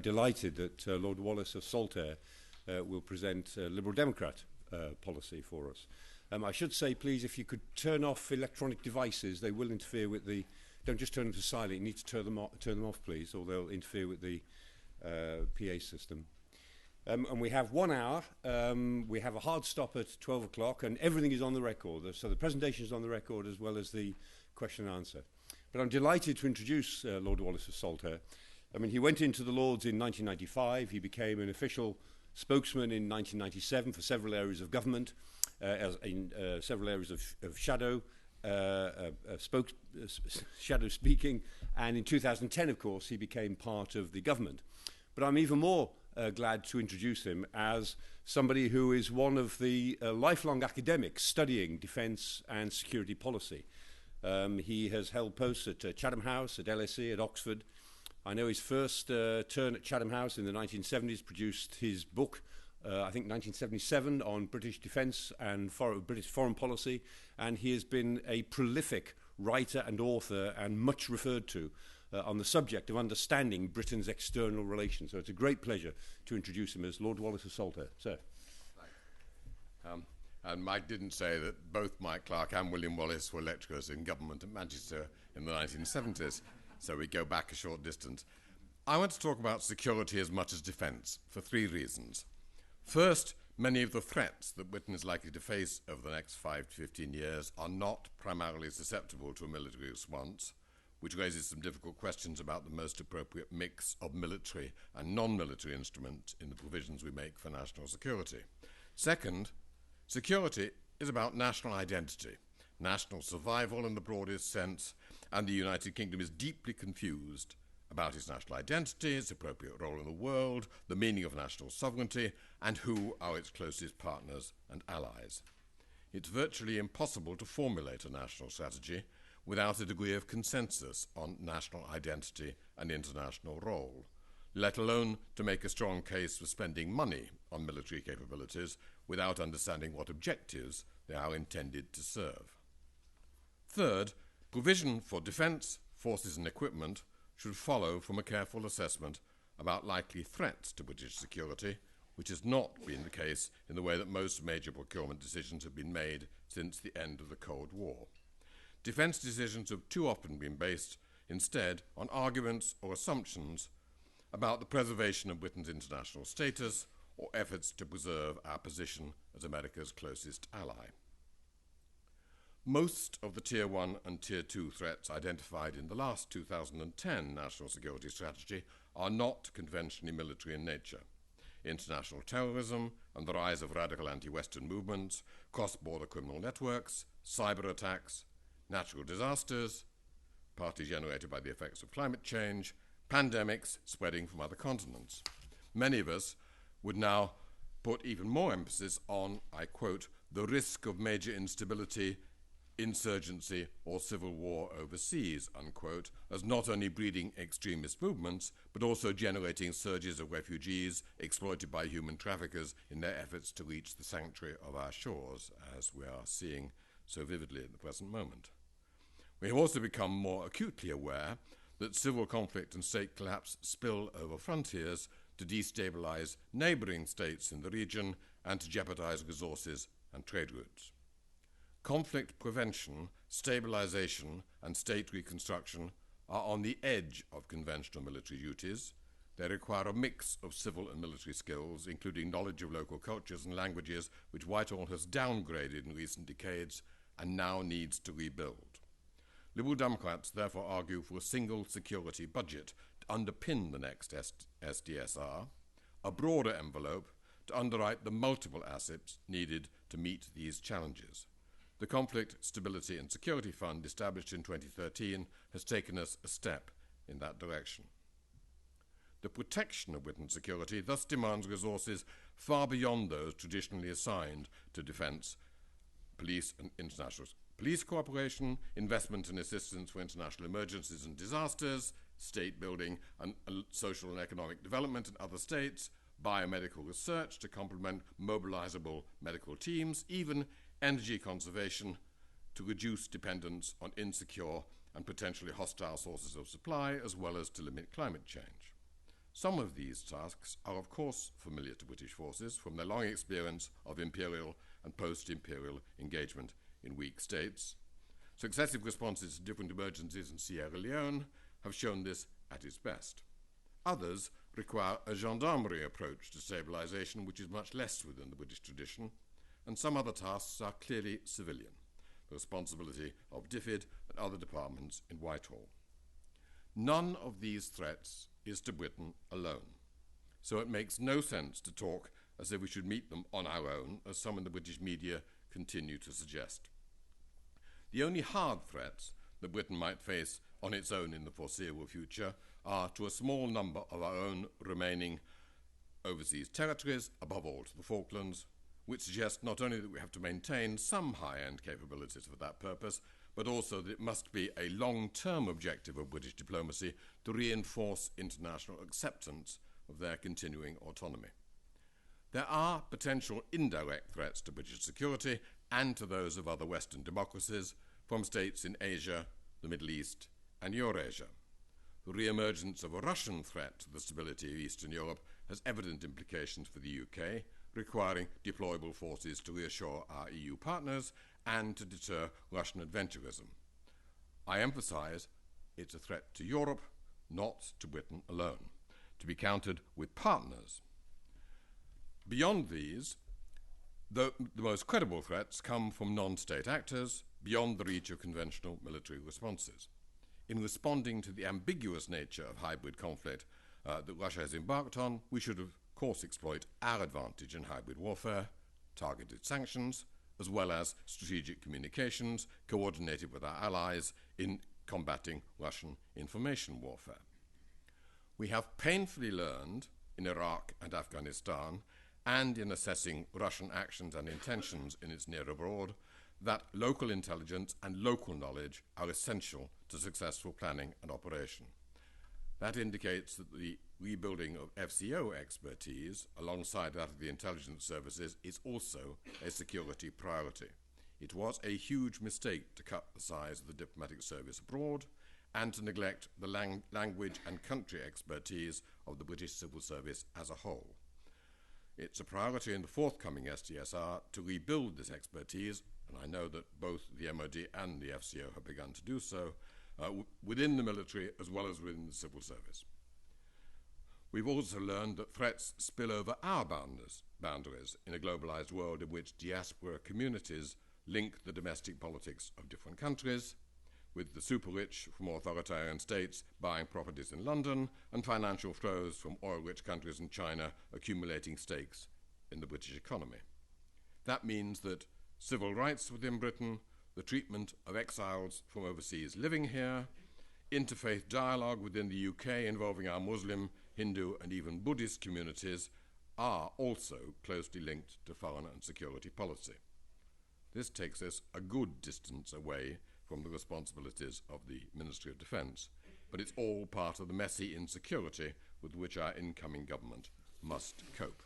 delighted that Lord Wallace of Saltaire will present Liberal Democrat policy for us. I should say, please, if you could turn off electronic devices, they will interfere with the... Don't just turn them to silent, you need to turn them off, please, or they'll interfere with the PA system. And we have 1 hour. We have a hard stop at 12 o'clock, and everything is on the record. So the presentation is on the record as well as the question and answer. But I'm delighted to introduce Lord Wallace of Saltaire. I mean, he went into the Lords in 1995. He became an official spokesman in 1997 for several areas of government, several areas of shadow speaking. And in 2010, of course, he became part of the government. But I'm even more glad to introduce him as somebody who is one of the lifelong academics studying defence and security policy. He has held posts at Chatham House, at LSE, at Oxford. I know his first turn at Chatham House in the 1970s produced his book, I think 1977, on British defence and British foreign policy, and he has been a prolific writer and author and much referred to on the subject of understanding Britain's external relations. So it's a great pleasure to introduce him as Lord Wallace of Saltaire. Sir. And Mike didn't say that both Mike Clarke and William Wallace were lecturers in government at Manchester in the 1970s, so we go back a short distance. I want to talk about security as much as defence for 3 reasons. First, many of the threats that Britain is likely to face over the next 5 to 15 years are not primarily susceptible to a military response, which raises some difficult questions about the most appropriate mix of military and non-military instruments in the provisions we make for national security. Second, security is about national identity, national survival in the broadest sense, and the United Kingdom is deeply confused about its national identity, its appropriate role in the world, the meaning of national sovereignty, and who are its closest partners and allies. It's virtually impossible to formulate a national strategy without a degree of consensus on national identity and international role, let alone to make a strong case for spending money on military capabilities without understanding what objectives they are intended to serve. Third, provision for defence, forces and equipment should follow from a careful assessment about likely threats to British security, which has not been the case in the way that most major procurement decisions have been made since the end of the Cold War. Defence decisions have too often been based instead on arguments or assumptions about the preservation of Britain's international status or efforts to preserve our position as America's closest ally. Most of the Tier 1 and Tier 2 threats identified in the last 2010 National Security Strategy are not conventionally military in nature. International terrorism and the rise of radical anti-Western movements, cross-border criminal networks, cyber attacks, natural disasters, partly generated by the effects of climate change, pandemics spreading from other continents. Many of us would now put even more emphasis on, I quote, the risk of major instability, insurgency or civil war overseas, unquote, as not only breeding extremist movements, but also generating surges of refugees exploited by human traffickers in their efforts to reach the sanctuary of our shores, as we are seeing so vividly at the present moment. We have also become more acutely aware that civil conflict and state collapse spill over frontiers to destabilize neighboring states in the region and to jeopardize resources and trade routes. Conflict prevention, stabilization, and state reconstruction are on the edge of conventional military duties. They require a mix of civil and military skills, including knowledge of local cultures and languages, which Whitehall has downgraded in recent decades and now needs to rebuild. Liberal Democrats therefore argue for a single security budget to underpin the next SDSR, a broader envelope to underwrite the multiple assets needed to meet these challenges. The Conflict, Stability and Security Fund, established in 2013, has taken us a step in that direction. The protection of Britain's security thus demands resources far beyond those traditionally assigned to defence, police and international police cooperation, investment and assistance for international emergencies and disasters, state building and social and economic development in other states, biomedical research to complement mobilizable medical teams, even energy conservation to reduce dependence on insecure and potentially hostile sources of supply, as well as to limit climate change. Some of these tasks are of course familiar to British forces from their long experience of imperial and post-imperial engagement in weak states. Successive responses to different emergencies in Sierra Leone have shown this at its best. Others require a gendarmerie approach to stabilization which is much less within the British tradition, and some other tasks are clearly civilian, the responsibility of DFID and other departments in Whitehall. None of these threats is to Britain alone, so it makes no sense to talk as if we should meet them on our own, as some in the British media continue to suggest. The only hard threats that Britain might face on its own in the foreseeable future are to a small number of our own remaining overseas territories, above all to the Falklands, which suggests not only that we have to maintain some high-end capabilities for that purpose, but also that it must be a long-term objective of British diplomacy to reinforce international acceptance of their continuing autonomy. There are potential indirect threats to British security and to those of other Western democracies from states in Asia, the Middle East, and Eurasia. The re-emergence of a Russian threat to the stability of Eastern Europe has evident implications for the UK, requiring deployable forces to reassure our EU partners and to deter Russian adventurism. I emphasize it's a threat to Europe, not to Britain alone, to be countered with partners. Beyond these, the most credible threats come from non-state actors beyond the reach of conventional military responses. In responding to the ambiguous nature of hybrid conflict that Russia has embarked on, we should of course exploit our advantage in hybrid warfare, targeted sanctions, as well as strategic communications coordinated with our allies in combating Russian information warfare. We have painfully learned in Iraq and Afghanistan, and in assessing Russian actions and intentions in its near abroad, that local intelligence and local knowledge are essential to successful planning and operation. That indicates that the rebuilding of FCO expertise, alongside that of the intelligence services, is also a security priority. It was a huge mistake to cut the size of the diplomatic service abroad and to neglect the language and country expertise of the British civil service as a whole. It's a priority in the forthcoming SDSR to rebuild this expertise, and I know that both the MOD and the FCO have begun to do so, within the military as well as within the civil service. We've also learned that threats spill over our boundaries in a globalized world in which diaspora communities link the domestic politics of different countries, with the super-rich from authoritarian states buying properties in London and financial flows from oil-rich countries in China accumulating stakes in the British economy. That means that civil rights within Britain, the treatment of exiles from overseas living here, interfaith dialogue within the UK involving our Muslim, Hindu and even Buddhist communities are also closely linked to foreign and security policy. This takes us a good distance away from the responsibilities of the Ministry of Defence, but it's all part of the messy insecurity with which our incoming government must cope.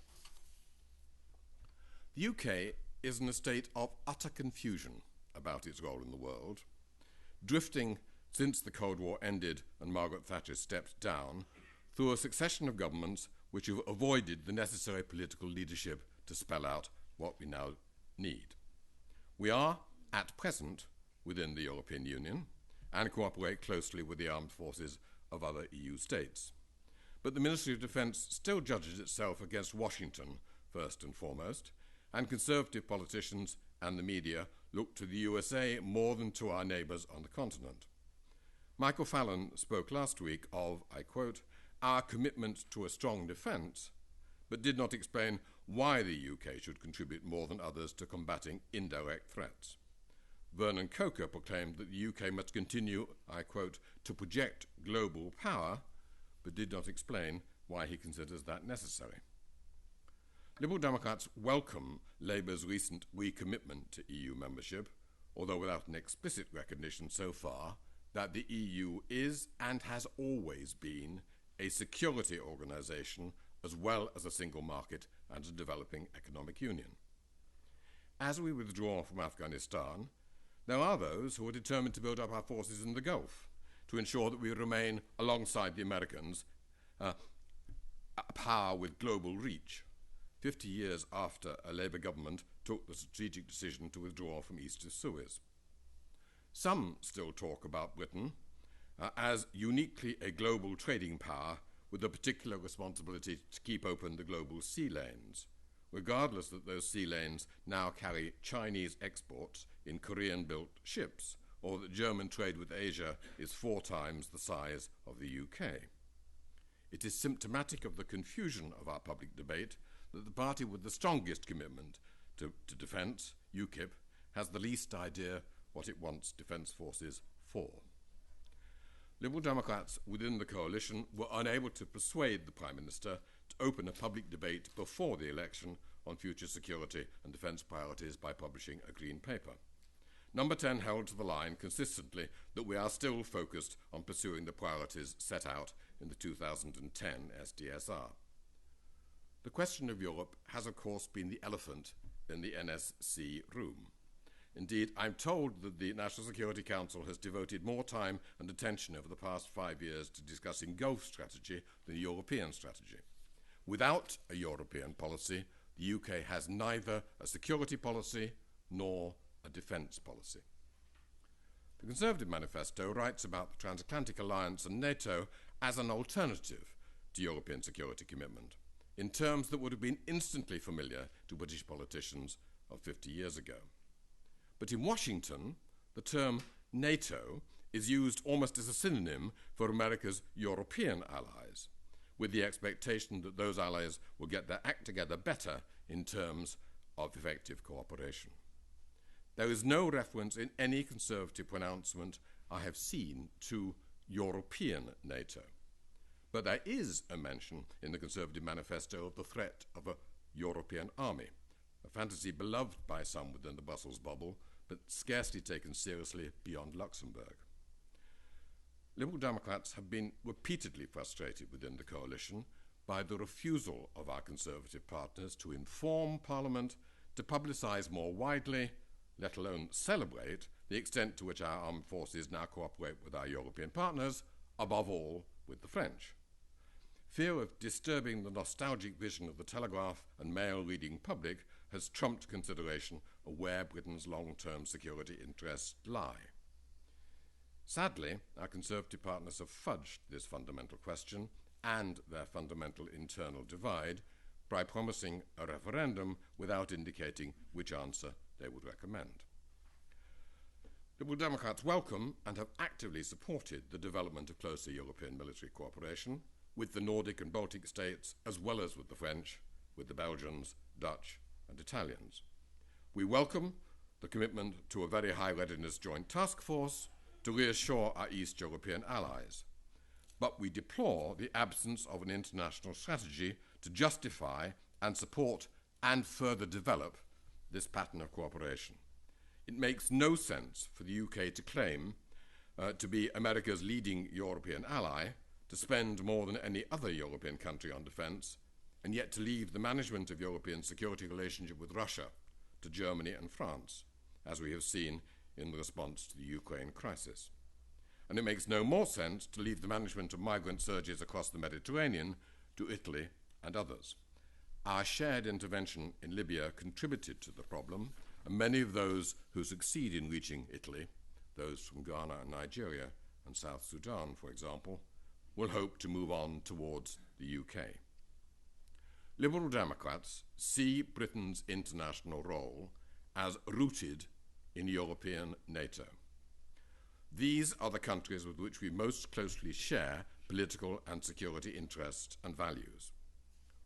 The UK is in a state of utter confusion about its role in the world, drifting since the Cold War ended and Margaret Thatcher stepped down through a succession of governments which have avoided the necessary political leadership to spell out what we now need. We are, at present, within the European Union and cooperate closely with the armed forces of other EU states. But the Ministry of Defence still judges itself against Washington first and foremost, and Conservative politicians and the media look to the USA more than to our neighbours on the continent. Michael Fallon spoke last week of, I quote, our commitment to a strong defence, but did not explain why the UK should contribute more than others to combating indirect threats. Vernon Coker proclaimed that the UK must continue, I quote, to project global power, but did not explain why he considers that necessary. Liberal Democrats welcome Labour's recent recommitment to EU membership, although without an explicit recognition so far that the EU is and has always been a security organisation as well as a single market and a developing economic union. As we withdraw from Afghanistan, there are those who are determined to build up our forces in the Gulf to ensure that we remain alongside the Americans a power with global reach, 50 years after a Labour government took the strategic decision to withdraw from east of Suez. Some still talk about Britain as uniquely a global trading power with a particular responsibility to keep open the global sea lanes, regardless that those sea lanes now carry Chinese exports in Korean-built ships, or that German trade with Asia is 4 times the size of the UK. It is symptomatic of the confusion of our public debate that the party with the strongest commitment to defence, UKIP, has the least idea what it wants defence forces for. Liberal Democrats within the coalition were unable to persuade the Prime Minister to open a public debate before the election on future security and defence priorities by publishing a Green Paper. Number 10 held to the line consistently that we are still focused on pursuing the priorities set out in the 2010 SDSR. The question of Europe has, of course, been the elephant in the NSC room. Indeed, I'm told that the National Security Council has devoted more time and attention over the past 5 years to discussing Gulf strategy than European strategy. Without a European policy, the UK has neither a security policy nor a defence policy. The Conservative Manifesto writes about the Transatlantic Alliance and NATO as an alternative to European security commitment, in terms that would have been instantly familiar to British politicians of 50 years ago. But in Washington, the term NATO is used almost as a synonym for America's European allies, with the expectation that those allies will get their act together better in terms of effective cooperation. There is no reference in any Conservative pronouncement I have seen to European NATO. But there is a mention in the Conservative Manifesto of the threat of a European army, a fantasy beloved by some within the Brussels bubble, but scarcely taken seriously beyond Luxembourg. Liberal Democrats have been repeatedly frustrated within the coalition by the refusal of our Conservative partners to inform Parliament, to publicise more widely, let alone celebrate, the extent to which our armed forces now cooperate with our European partners, above all with the French. Fear of disturbing the nostalgic vision of the Telegraph and Mail reading public has trumped consideration of where Britain's long-term security interests lie. Sadly, our Conservative partners have fudged this fundamental question and their fundamental internal divide by promising a referendum without indicating which answer they would recommend. Liberal Democrats welcome and have actively supported the development of closer European military cooperation with the Nordic and Baltic states, as well as with the French, with the Belgians, Dutch and Italians. We welcome the commitment to a very high readiness joint task force to reassure our East European allies. But we deplore the absence of an international strategy to justify and support and further develop this pattern of cooperation. It makes no sense for the UK to claim to be America's leading European ally, to spend more than any other European country on defence, and yet to leave the management of European security relationship with Russia to Germany and France, as we have seen in the response to the Ukraine crisis. And it makes no more sense to leave the management of migrant surges across the Mediterranean to Italy and others. Our shared intervention in Libya contributed to the problem, and many of those who succeed in reaching Italy, those from Ghana and Nigeria and South Sudan, for example, will hope to move on towards the UK. Liberal Democrats see Britain's international role as rooted in European NATO. These are the countries with which we most closely share political and security interests and values.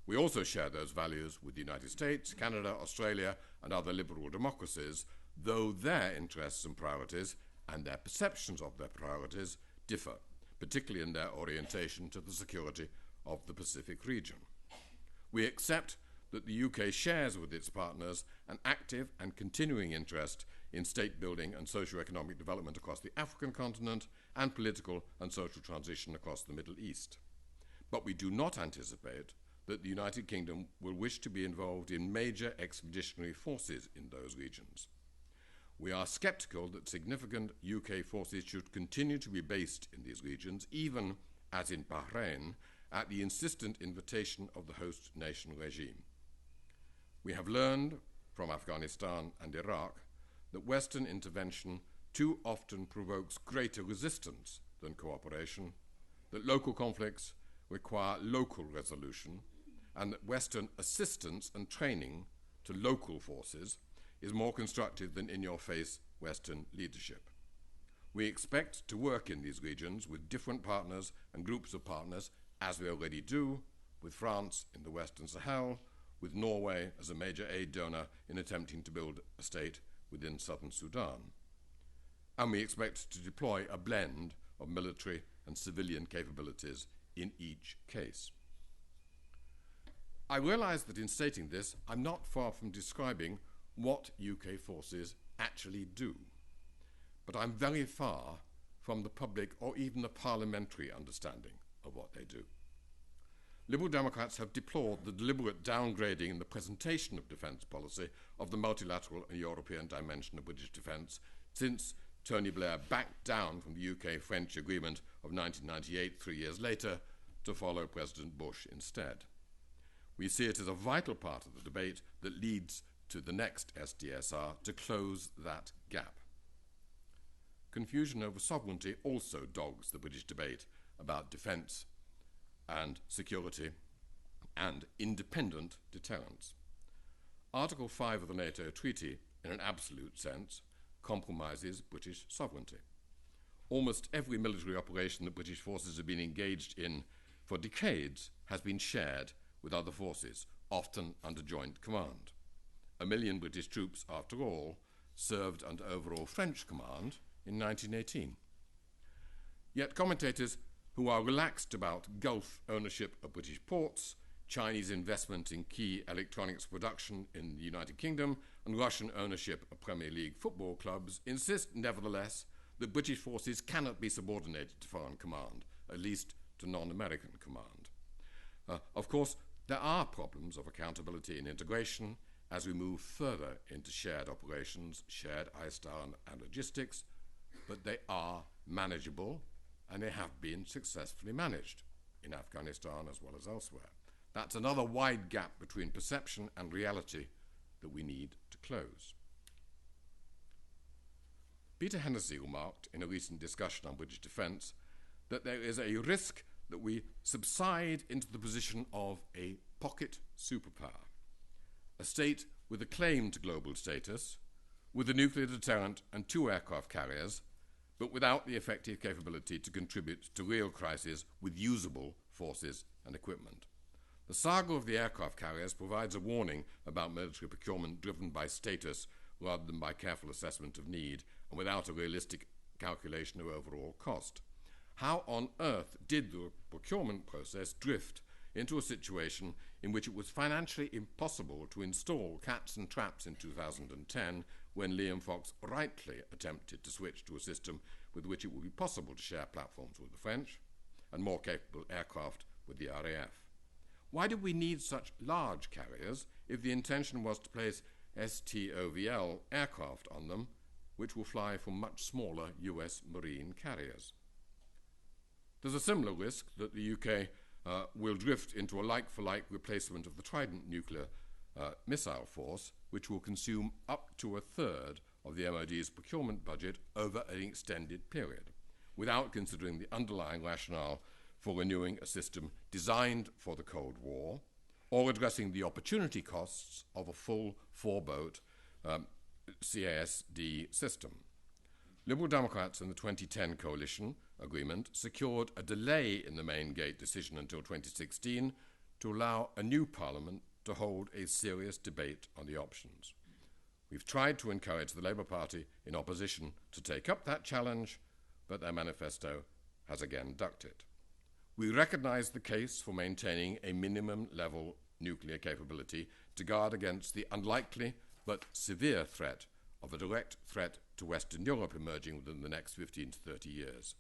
We also share those values with the United States, Canada, Australia, and other liberal democracies, though their interests and priorities and their perceptions of their priorities differ, particularly in their orientation to the security of the Pacific region. We accept that the UK shares with its partners an active and continuing interest in state building and socio-economic development across the African continent and political and social transition across the Middle East. But we do not anticipate that the United Kingdom will wish to be involved in major expeditionary forces in those regions. We are sceptical that significant UK forces should continue to be based in these regions, even as in Bahrain, at the insistent invitation of the host nation regime. We have learned from Afghanistan and Iraq that Western intervention too often provokes greater resistance than cooperation, that local conflicts require local resolution, and that Western assistance and training to local forces is more constructive than in-your-face Western leadership. We expect to work in these regions with different partners and groups of partners, as we already do, with France in the Western Sahel, with Norway as a major aid donor in attempting to build a state within southern Sudan. And we expect to deploy a blend of military and civilian capabilities in each case. I realize that in stating this, I'm not far from describing what UK forces actually do, but I'm very far from the public or even the parliamentary understanding of what they do. Liberal Democrats have deplored the deliberate downgrading in the presentation of defence policy of the multilateral and European dimension of British defence since Tony Blair backed down from the UK-French agreement of 1998 3 years later to follow President Bush instead. We see it as a vital part of the debate that leads to the next SDSR to close that gap. Confusion over sovereignty also dogs the British debate about defence and security and independent deterrence. Article 5 of the NATO Treaty, in an absolute sense, compromises British sovereignty. Almost every military operation that British forces have been engaged in for decades has been shared with other forces, often under joint command. 1 million British troops, after all, served under overall French command in 1918. Yet commentators who are relaxed about Gulf ownership of British ports, Chinese investment in key electronics production in the United Kingdom, and Russian ownership of Premier League football clubs insist, nevertheless, that British forces cannot be subordinated to foreign command, at least to non-American command. Of course, there are problems of accountability and integration as we move further into shared operations, shared ISTAR and logistics, but they are manageable and they have been successfully managed in Afghanistan as well as elsewhere. That's another wide gap between perception and reality that we need to close. Peter Hennessy remarked in a recent discussion on British defence that there is a risk that we subside into the position of a pocket superpower, a state with a claim to global status, with a nuclear deterrent and 2 aircraft carriers, but without the effective capability to contribute to real crises with usable forces and equipment. The saga of the aircraft carriers provides a warning about military procurement driven by status rather than by careful assessment of need and without a realistic calculation of overall cost. How on earth did the procurement process drift into a situation in which it was financially impossible to install caps and traps in 2010 when Liam Fox rightly attempted to switch to a system with which it would be possible to share platforms with the French and more capable aircraft with the RAF? Why did we need such large carriers if the intention was to place STOVL aircraft on them, which will fly from much smaller US Marine carriers? There's a similar risk that the UK will drift into a like-for-like replacement of the Trident nuclear missile force, which will consume up to 1/3 of the MOD's procurement budget over an extended period, without considering the underlying rationale for renewing a system designed for the Cold War, or addressing the opportunity costs of a full 4-boat CASD system. Liberal Democrats in the 2010 coalition agreement secured a delay in the main gate decision until 2016 to allow a new parliament to hold a serious debate on the options. We've tried to encourage the Labour Party in opposition to take up that challenge, but their manifesto has again ducked it. We recognise the case for maintaining a minimum level nuclear capability to guard against the unlikely but severe threat of a direct threat to Western Europe emerging within the next 15 to 30 years.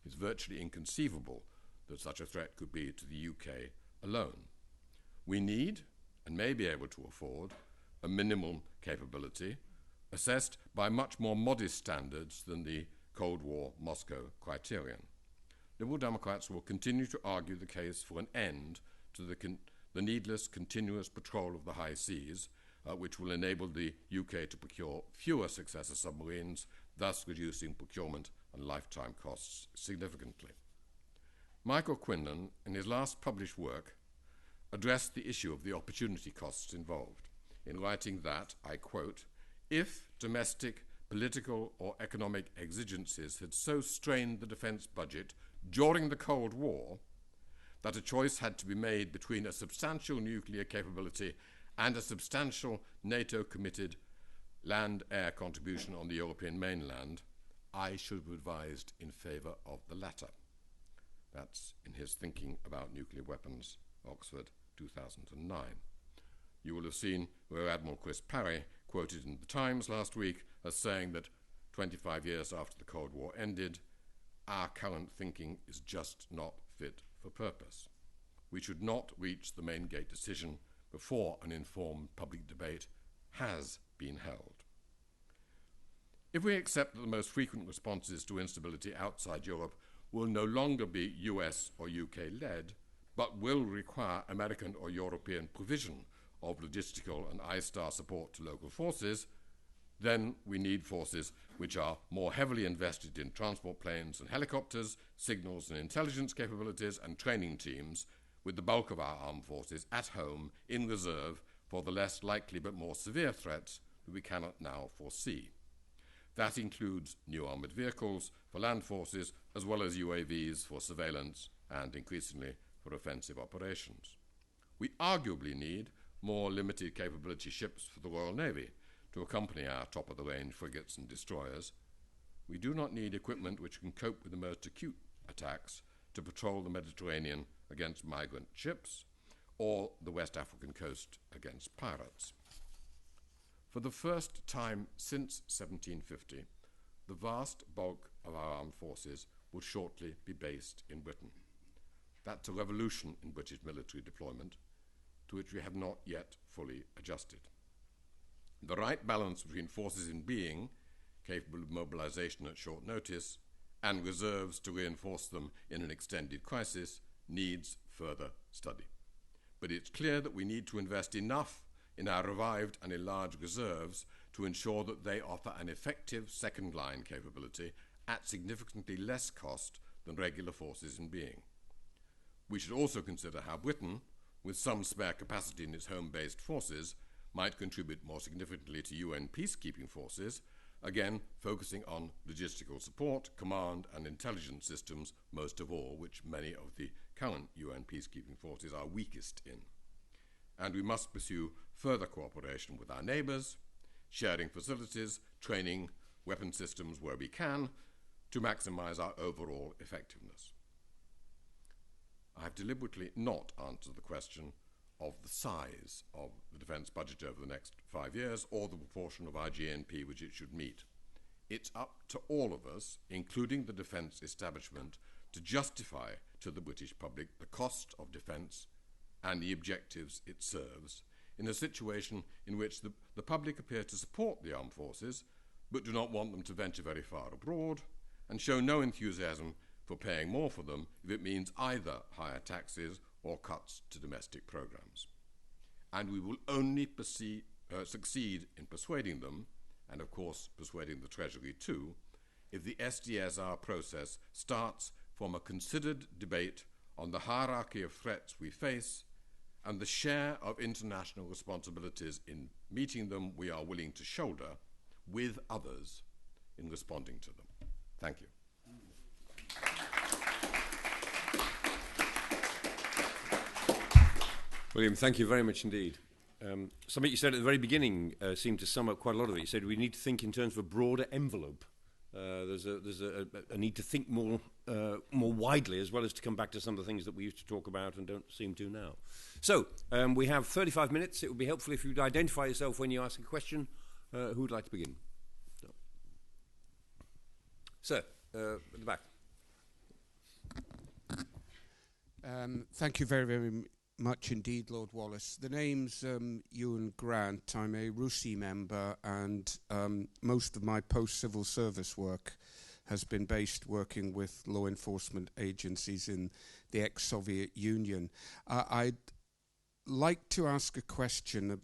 It's virtually inconceivable that such a threat could be to the UK alone. We need, and may be able to afford, a minimum capability assessed by much more modest standards than the Cold War Moscow criterion. Liberal Democrats will continue to argue the case for an end to the needless, continuous patrol of the high seas, which will enable the UK to procure fewer successor submarines, thus reducing procurement and lifetime costs significantly. Michael Quinlan, in his last published work, addressed the issue of the opportunity costs involved, in writing that, I quote, "If domestic, political or economic exigencies had so strained the defence budget during the Cold War that a choice had to be made between a substantial nuclear capability and a substantial NATO-committed land-air contribution on the European mainland, I should have advised in favour of the latter." That's in his Thinking About Nuclear Weapons, Oxford, 2009. You will have seen Rear Admiral Chris Parry quoted in the Times last week as saying that 25 years after the Cold War ended, our current thinking is just not fit for purpose. We should not reach the main gate decision before an informed public debate has been held. If we accept that the most frequent responses to instability outside Europe will no longer be US or UK-led, but will require American or European provision of logistical and ISTAR support to local forces, then we need forces which are more heavily invested in transport planes and helicopters, signals and intelligence capabilities and training teams, with the bulk of our armed forces at home in reserve for the less likely but more severe threats that we cannot now foresee. That includes new armoured vehicles for land forces, as well as UAVs for surveillance and, increasingly, for offensive operations. We arguably need more limited capability ships for the Royal Navy to accompany our top-of-the-range frigates and destroyers. We do not need equipment which can cope with the most acute attacks to patrol the Mediterranean against migrant ships or the West African coast against pirates. For the first time since 1750, the vast bulk of our armed forces will shortly be based in Britain. That's a revolution in British military deployment, to which we have not yet fully adjusted. The right balance between forces in being, capable of mobilization at short notice, and reserves to reinforce them in an extended crisis needs further study. But it's clear that we need to invest enough in our revived and enlarged reserves to ensure that they offer an effective second-line capability at significantly less cost than regular forces in being. We should also consider how Britain, with some spare capacity in its home-based forces, might contribute more significantly to UN peacekeeping forces, again focusing on logistical support, command and intelligence systems, most of all, which many of the current UN peacekeeping forces are weakest in. And we must pursue further cooperation with our neighbours, sharing facilities, training, weapon systems where we can, to maximise our overall effectiveness. I have deliberately not answered the question of the size of the defence budget over the next 5 years or the proportion of our GNP which it should meet. It's up to all of us, including the defence establishment, to justify to the British public the cost of defence and the objectives it serves in a situation in which the public appear to support the armed forces but do not want them to venture very far abroad and show no enthusiasm for paying more for them if it means either higher taxes or cuts to domestic programmes. And we will only succeed in persuading them, and of course persuading the Treasury too, if the SDSR process starts from a considered debate on the hierarchy of threats we face and the share of international responsibilities in meeting them we are willing to shoulder with others in responding to them. Thank you. William, thank you very much indeed. Something you said at the very beginning seemed to sum up quite a lot of it. You said we need to think in terms of a broader envelope. There's a need to think more widely, as well as to come back to some of the things that we used to talk about and don't seem to now. So, we have 35 minutes. It would be helpful if you'd identify yourself when you ask a question. Who would like to begin? No. Sir, at the back. Thank you very, very much indeed, Lord Wallace. The name's Ewan Grant. I'm a RUSI member, and most of my post-civil service work has been based working with law enforcement agencies in the ex-Soviet Union. I'd like to ask a question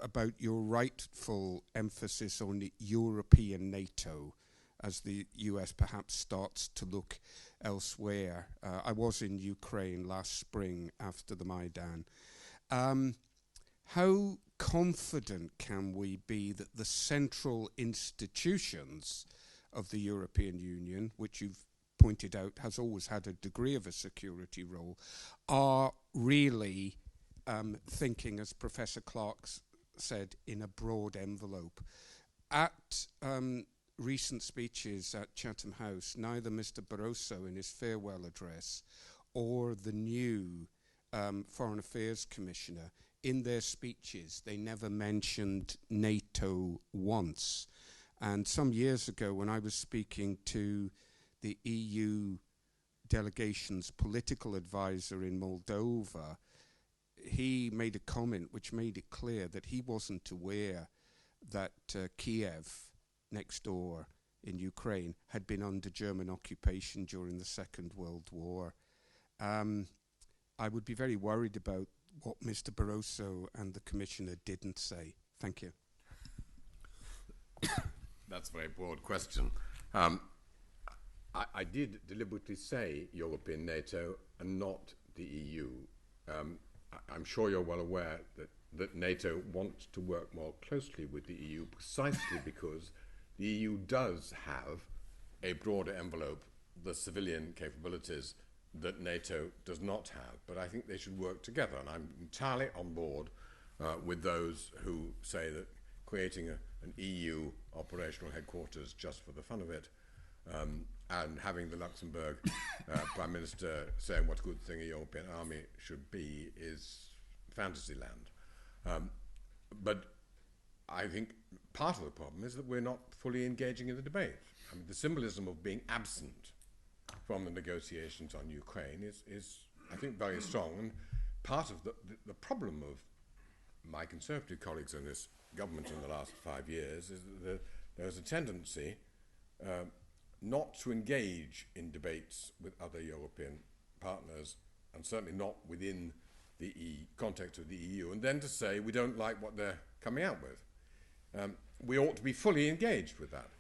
about your rightful emphasis on European NATO as the US perhaps starts to look elsewhere. I was in Ukraine last spring after the Maidan. How confident can we be that the central institutions of the European Union, which you've pointed out has always had a degree of a security role, are really thinking, as Professor Clark said, in a broad envelope? At recent speeches at Chatham House, neither Mr. Barroso in his farewell address or the new Foreign Affairs Commissioner, in their speeches, they never mentioned NATO once. And some years ago, when I was speaking to the EU delegation's political advisor in Moldova, he made a comment which made it clear that he wasn't aware that Kiev, next door in Ukraine, had been under German occupation during the Second World War. I would be very worried about what Mr. Barroso and the Commissioner didn't say. Thank you. That's a very broad question. I did deliberately say European NATO and not the EU. I'm sure you're well aware that NATO wants to work more closely with the EU precisely because the EU does have a broader envelope, the civilian capabilities that NATO does not have. But I think they should work together, and I'm entirely on board with those who say that creating an EU operational headquarters just for the fun of it and having the Luxembourg Prime Minister saying what a good thing a European army should be is fantasy land. But I think part of the problem is that we're not fully engaging in the debate. I mean, the symbolism of being absent from the negotiations on Ukraine is I think, very strong. And part of the problem of my Conservative colleagues in this government in the last 5 years is that there's a tendency not to engage in debates with other European partners, and certainly not within the context of the EU, and then to say we don't like what they're coming out with. We ought to be fully engaged with that.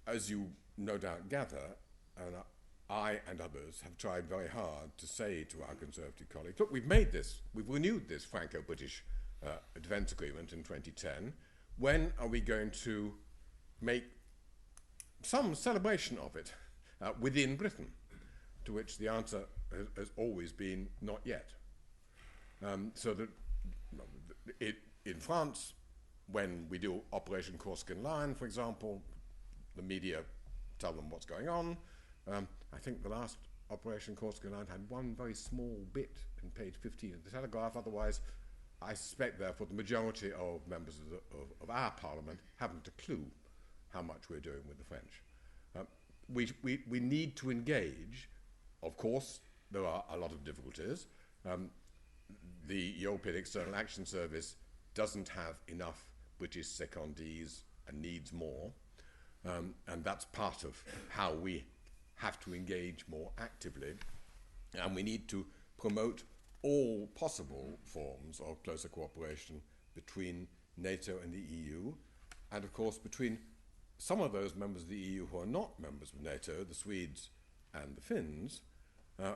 As you no doubt gather, and I and others have tried very hard to say to our Conservative colleagues, look, we've renewed this Franco-British defence agreement in 2010. When are we going to make some celebration of it within Britain? To which the answer has always been not yet. So that in France, when we do Operation Corsican Lion, for example, the media tell them what's going on. I think the last Operation Corsican Lion had one very small bit in page 15 of the Telegraph. Otherwise, I suspect, therefore, the majority of members of our Parliament haven't a clue how much we're doing with the French. We need to engage. Of course, there are a lot of difficulties. The European External Action Service doesn't have enough British secondees and needs more. And that's part of how we have to engage more actively. And we need to promote all possible forms of closer cooperation between NATO and the EU, and of course between some of those members of the EU who are not members of NATO, the Swedes and the Finns,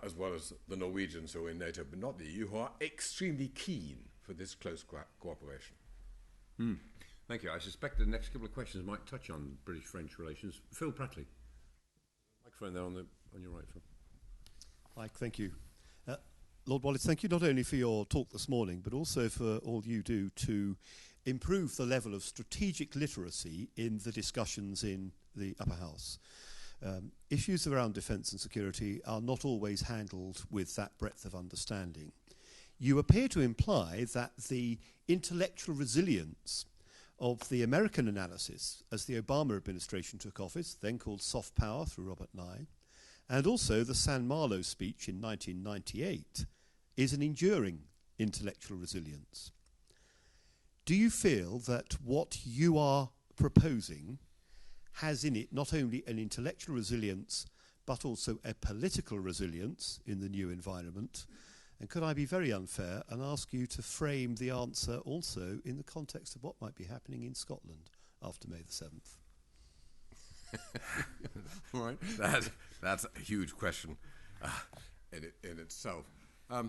as well as the Norwegians who are in NATO but not the EU, who are extremely keen for this close cooperation. Thank you. I suspect the next couple of questions might touch on British-French relations. Phil Prattley. Microphone there on your right, Phil. Mike, thank you. Lord Wallace, thank you not only for your talk this morning, but also for all you do to improve the level of strategic literacy in the discussions in the Upper House. Issues around defence and security are not always handled with that breadth of understanding. You appear to imply that the intellectual resilience of the American analysis as the Obama administration took office, then called soft power through Robert Nye, and also the San Marlo speech in 1998, is an enduring intellectual resilience. Do you feel that what you are proposing has in it not only an intellectual resilience, but also a political resilience in the new environment? And could I be very unfair and ask you to frame the answer also in the context of what might be happening in Scotland after May the 7th? All right. That's a huge question in itself. I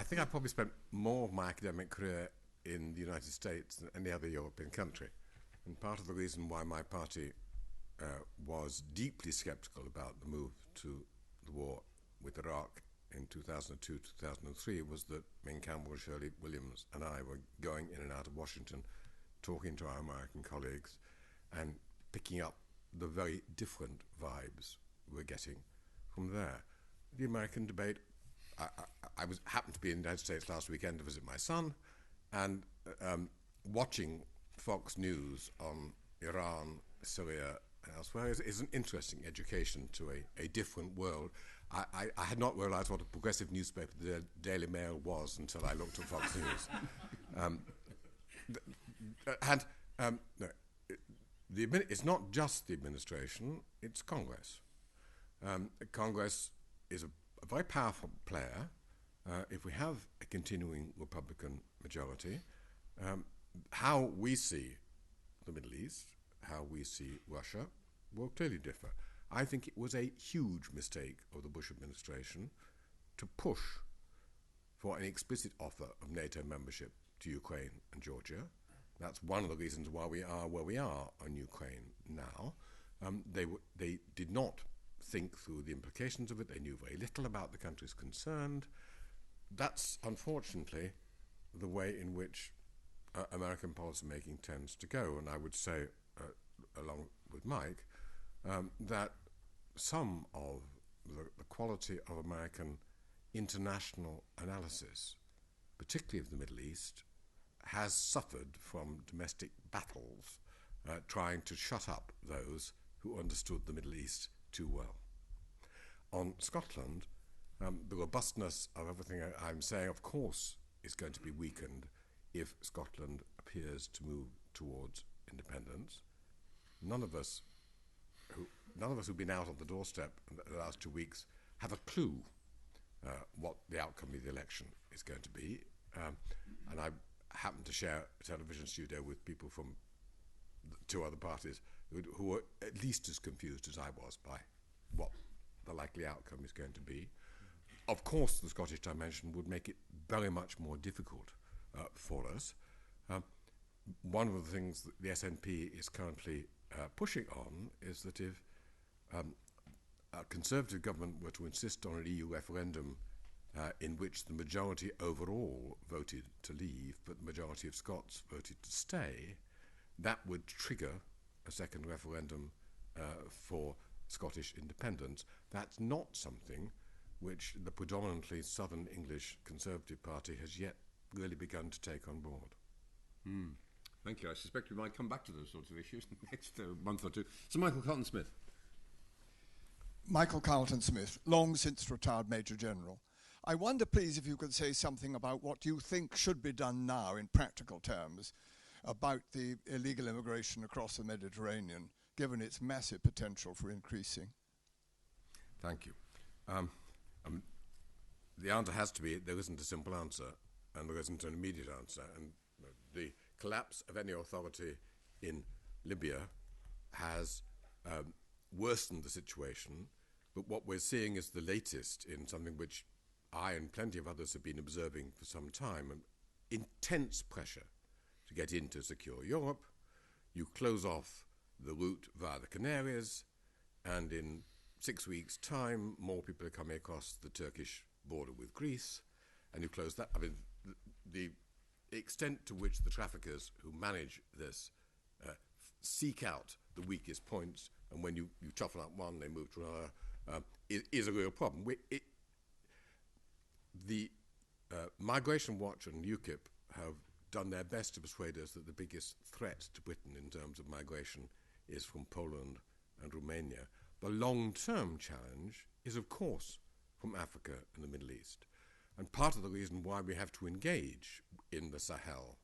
think I probably spent more of my academic career in the United States than any other European country. And part of the reason why my party was deeply skeptical about the move to the war with Iraq in 2002, 2003 was that Ming Campbell, Shirley Williams and I were going in and out of Washington, talking to our American colleagues and picking up the very different vibes we're getting from there. The American debate, I happened to be in the United States last weekend to visit my son, and watching Fox News on Iran, Syria, and elsewhere is an interesting education to a different world. I had not realized what a progressive newspaper the Daily Mail was until I looked at Fox News. It's not just the administration, it's Congress. Congress is a very powerful player. If we have a continuing Republican majority, how we see the Middle East, how we see Russia, will clearly differ. I think it was a huge mistake of the Bush administration to push for an explicit offer of NATO membership to Ukraine and Georgia. That's one of the reasons why we are where we are on Ukraine now. They did not think through the implications of it. They knew very little about the countries concerned. That's unfortunately the way in which American policymaking tends to go. And I would say, along with Mike, that some of the quality of American international analysis, particularly of the Middle East, has suffered from domestic battles trying to shut up those who understood the Middle East too well. On Scotland, the robustness of everything I'm saying, of course, is going to be weakened if Scotland appears to move towards independence. None of us who've been out on the doorstep in the last 2 weeks have a clue what the outcome of the election is going to be. And I happen to share a television studio with people from two other parties who were at least as confused as I was by what the likely outcome is going to be. Of course, the Scottish dimension would make it very much more difficult for us. One of the things that the SNP is currently pushing on is that if a Conservative government were to insist on an EU referendum in which the majority overall voted to leave, but the majority of Scots voted to stay, that would trigger a second referendum for Scottish independence. That's not something which the predominantly Southern English Conservative Party has yet really begun to take on board. Thank you. I suspect we might come back to those sorts of issues in the next month or two. So Michael Carlton-Smith. Michael Carlton-Smith, long since retired Major General. I wonder, please, if you could say something about what you think should be done now in practical terms about the illegal immigration across the Mediterranean, given its massive potential for increasing. Thank you. The answer has to be there isn't a simple answer, and there isn't an immediate answer. And the collapse of any authority in Libya has worsened the situation, but what we're seeing is the latest in something which I and plenty of others have been observing for some time, an intense pressure to get into secure Europe. You close off the route via the Canaries, and in 6 weeks' time, more people are coming across the Turkish border with Greece, and you close that. I mean, the extent to which the traffickers who manage this seek out the weakest points, and when you toughen up one, they move to another, is a real problem. The Migration Watch and UKIP have done their best to persuade us that the biggest threat to Britain in terms of migration is from Poland and Romania. The long-term challenge is, of course, from Africa and the Middle East. And part of the reason why we have to engage in the Sahel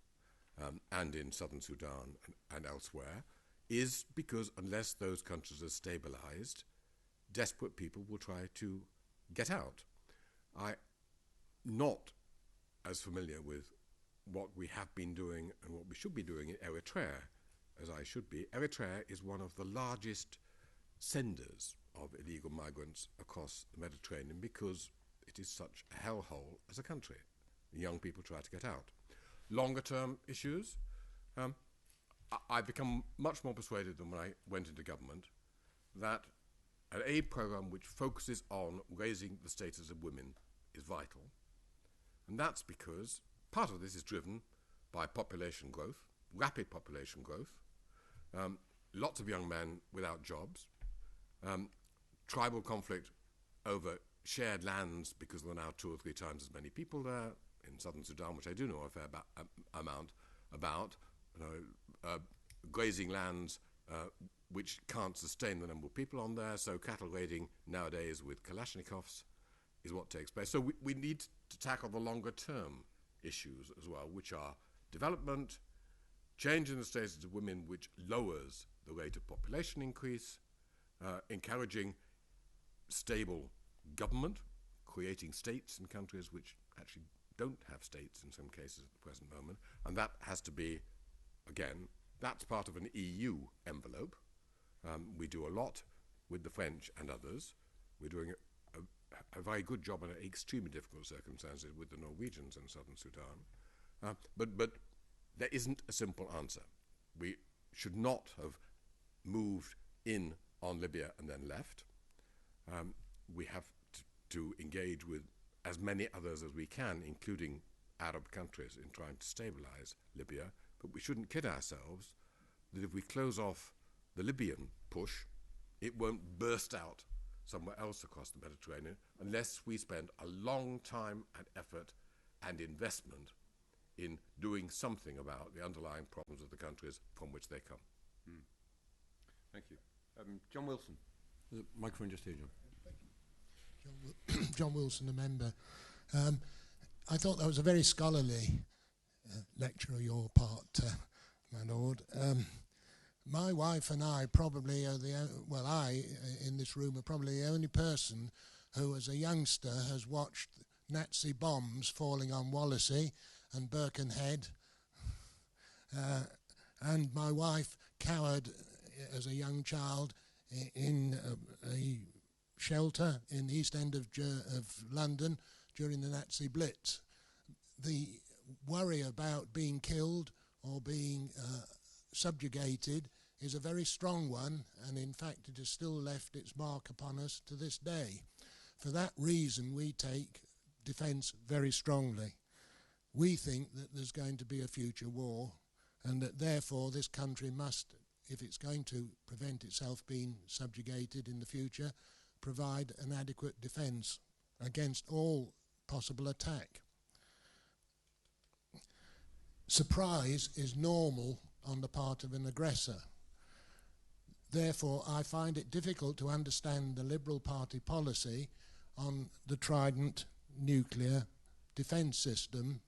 and in southern Sudan and elsewhere is because unless those countries are stabilized, desperate people will try to get out. I'm not as familiar with what we have been doing and what we should be doing in Eritrea as I should be. Eritrea is one of the largest senders of illegal migrants across the Mediterranean because it is such a hellhole as a country. Young people try to get out. Longer term issues, I've become much more persuaded than when I went into government that an aid program which focuses on raising the status of women is vital. And that's because part of this is driven by population growth, rapid population growth, lots of young men without jobs, tribal conflict over shared lands because there are now 2 or 3 times as many people there in southern Sudan, which I do know a fair amount about, grazing lands which can't sustain the number of people on there, so cattle raiding nowadays with Kalashnikovs is what takes place. So we need to tackle the longer term issues as well, which are development, change in the status of women which lowers the rate of population increase, encouraging stable government, creating states in countries which actually don't have states in some cases at the present moment, and that has to be, again, that's part of an EU envelope. We do a lot with the French and others. We're doing a very good job under extremely difficult circumstances with the Norwegians in southern Sudan. But there isn't a simple answer. We should not have moved in on Libya and then left. We have to engage with as many others as we can, including Arab countries, in trying to stabilize Libya. But we shouldn't kid ourselves that if we close off the Libyan push, it won't burst out somewhere else across the Mediterranean unless we spend a long time and effort and investment in doing something about the underlying problems of the countries from which they come. Thank you. John Wilson. There's a microphone just here, John. John Wilson, a member. I thought that was a very scholarly lecture on your part, my lord. My wife and I probably are I in this room are probably the only person who as a youngster has watched Nazi bombs falling on Wallasey and Birkenhead, and my wife cowered as a young child in a shelter in the East End of London during the Nazi Blitz. The worry about being killed or being subjugated is a very strong one, and in fact it has still left its mark upon us to this day. For that reason we take defence very strongly. We think that there's going to be a future war, and that therefore this country must, if it's going to prevent itself being subjugated in the future, provide an adequate defence against all possible attack. Surprise is normal on the part of an aggressor. Therefore, I find it difficult to understand the Liberal Party policy on the Trident nuclear defence system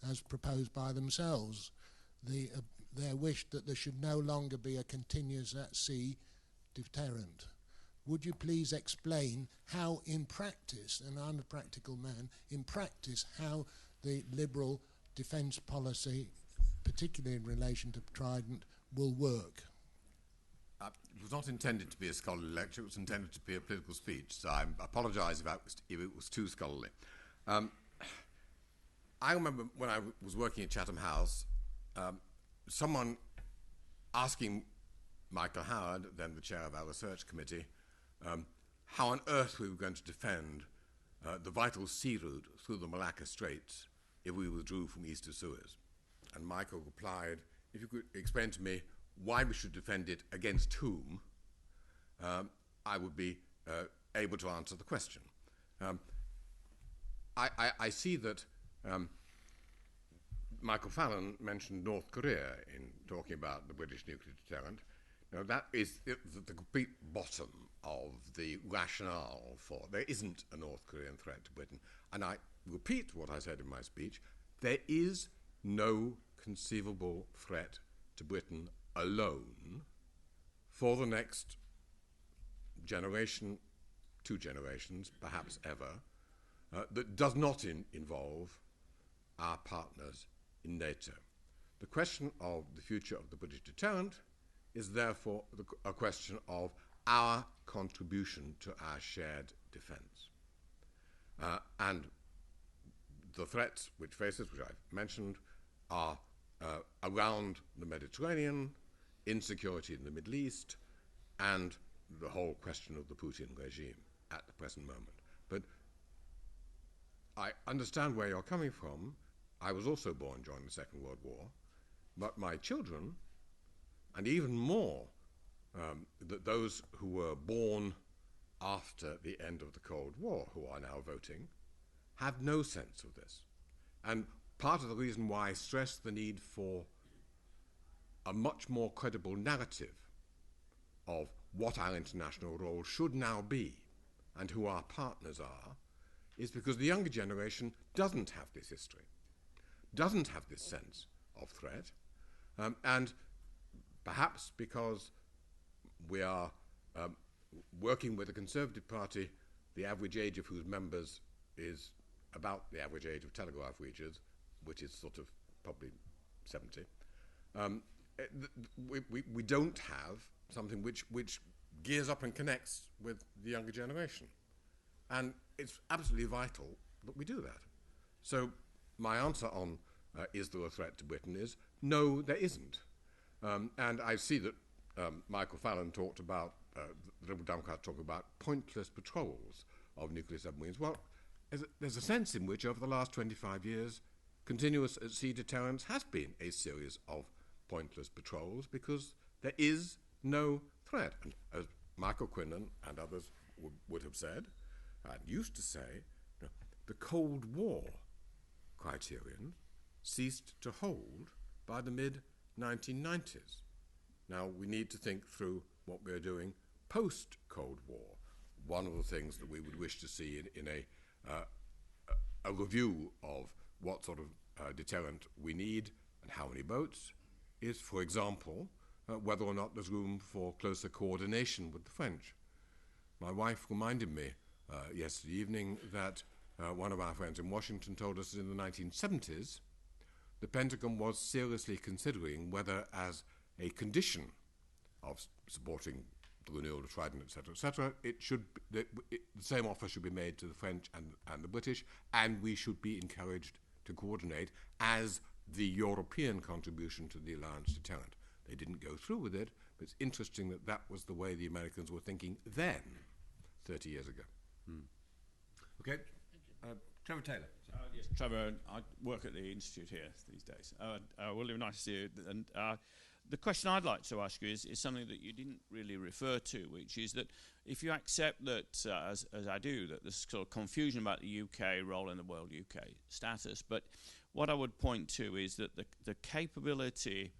as proposed by themselves. Their wish that there should no longer be a continuous at sea deterrent. Would you please explain how in practice, and I'm a practical man, in practice how the Liberal defence policy, particularly in relation to Trident, will work? It was not intended to be a scholarly lecture, it was intended to be a political speech, so I apologise if it was too scholarly. I remember when I was working at Chatham House, someone asking Michael Howard, then the chair of our research committee, how on earth we were going to defend the vital sea route through the Malacca Straits if we withdrew from east of Suez. And Michael replied, if you could explain to me why we should defend it against whom, I would be able to answer the question. I see that Michael Fallon mentioned North Korea in talking about the British nuclear deterrent. Now, that is the complete bottom of the rationale for. There isn't a North Korean threat to Britain. And I repeat what I said in my speech. There is no conceivable threat to Britain alone for the next generation, 2 generations, perhaps ever, that does not involve our partners in NATO. The question of the future of the British deterrent is therefore a question of our contribution to our shared defence. And the threats which face us, which I've mentioned, are around the Mediterranean, insecurity in the Middle East, and the whole question of the Putin regime at the present moment. But I understand where you're coming from. I was also born during the Second World War, but my children, and even more, those who were born after the end of the Cold War, who are now voting, have no sense of this. And part of the reason why I stress the need for a much more credible narrative of what our international role should now be and who our partners are is because the younger generation doesn't have this history, doesn't have this sense of threat, and perhaps because we are working with a Conservative Party, the average age of whose members is about the average age of telegraph readers, which is sort of probably 70. We don't have something which gears up and connects with the younger generation. And it's absolutely vital that we do that. So my answer on is there a threat to Britain is no, there isn't. And I see that Michael Fallon talked about, the Liberal Democrats talk about pointless patrols of nuclear submarines. Well, there's a sense in which over the last 25 years, continuous at-sea deterrence has been a series of pointless patrols because there is no threat. And as Michael Quinlan and others would have said, and used to say, the Cold War criterion ceased to hold by the mid-1990s. Now, we need to think through what we're doing post-Cold War. One of the things that we would wish to see in a review of what sort of deterrent we need and how many boats is, for example, whether or not there's room for closer coordination with the French. My wife reminded me yesterday evening that one of our friends in Washington told us that in the 1970s, the Pentagon was seriously considering whether, as a condition of supporting the renewal of Trident, etc., the same offer should be made to the French and the British, and we should be encouraged to coordinate as the European contribution to the alliance deterrent. They didn't go through with it, but it's interesting that that was the way the Americans were thinking then, 30 years ago. Okay. Trevor Taylor. Yes, Trevor, I work at the Institute here these days. William, nice to see you. And the question I'd like to ask you is something that you didn't really refer to, which is that if you accept that, as I do, that there's sort of confusion about the UK role in the world, UK status, but what I would point to is that the capability